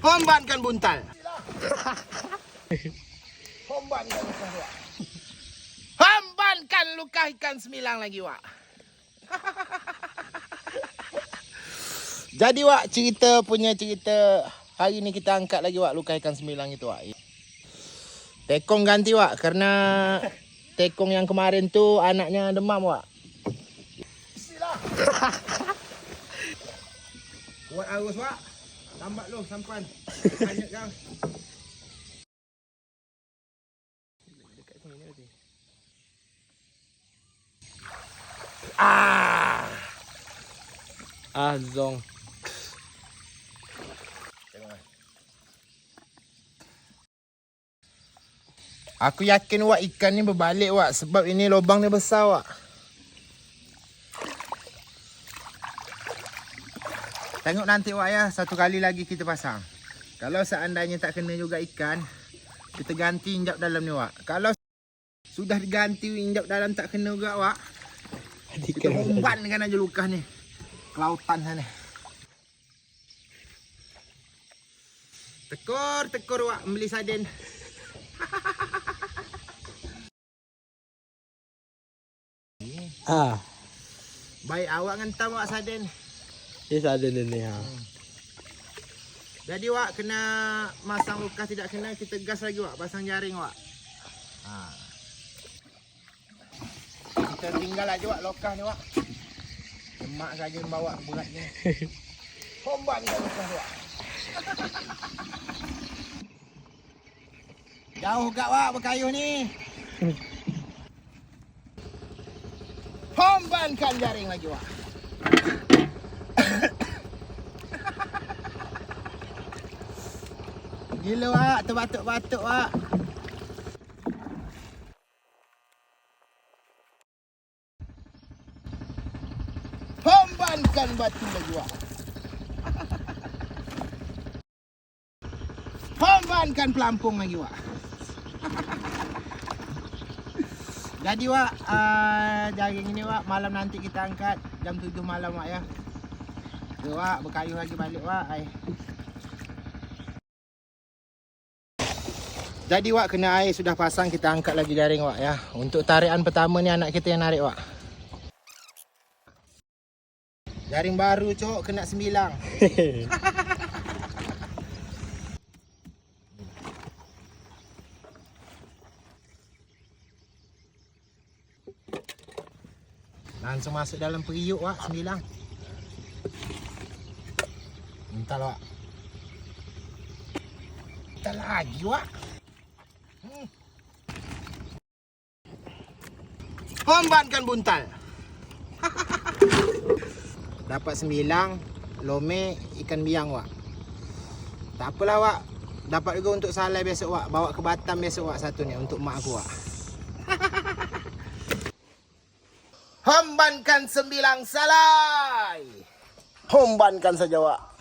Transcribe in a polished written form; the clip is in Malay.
Hombankan buntal. Hombankan luka Wak. Hombankan luka ikan semilang lagi Wak. Jadi Wak, cerita hari ni kita angkat lagi Wak luka ikan semilang itu Wak. Tekong ganti Wak karena tekong yang kemarin tu anaknya demam Wak. Bismillah. Kuat arus Wak. Lambat lu sampan. Banyak kau. Dekat sini ni. Zong. Aku yakin Wak ikan ni berbalik Wak sebab ini lubang ni besar Wak. Tengok nanti Wak ya, satu kali lagi kita pasang. Kalau seandainya tak kena juga ikan, kita ganti injap dalam ni Wak. Kalau sudah diganti injap dalam tak kena juga Wak, kita umpankan aja luka ni ke lautan sana. Tekor Wak membeli sarden. Baik awak ngentam Wak sarden. Ada ni ha. Jadi Wak kena masang luka tidak kena kita gas lagi Wak, pasang jaring Wak. Kita tinggal aja Wak lokah ni Wak. Lemak saja bawa berat ni. Homban kat lokah Wak. Jauh gak Wak berkayuh ni. Hombankan jaring lagi Wak. Gila Wak, terbatuk-batuk Wak. Hombankan batu lagi Wak. Hombankan pelampung lagi Wak. Jadi Wak, jaring ini Wak, malam nanti kita angkat jam 7 malam Wak ya. Tu Wak, berkayuh lagi balik Wak. Jadi Wak, kena air sudah pasang, kita angkat lagi jaring Wak ya. Untuk tarikan pertama ni anak kita yang narik Wak. Jaring baru cok, kena 9. Langsung masuk dalam periuk Wak, 9. Minta Wak. Minta lagi Wak. Hombankan buntal. Dapat 9 lome ikan biang Wak. Tak apalah Wak. Dapat juga untuk salai besok Wak. Bawa ke Batam besok Wak satu ni untuk mak aku Wak. Hombankan 9 salai. Hombankan saja Wak.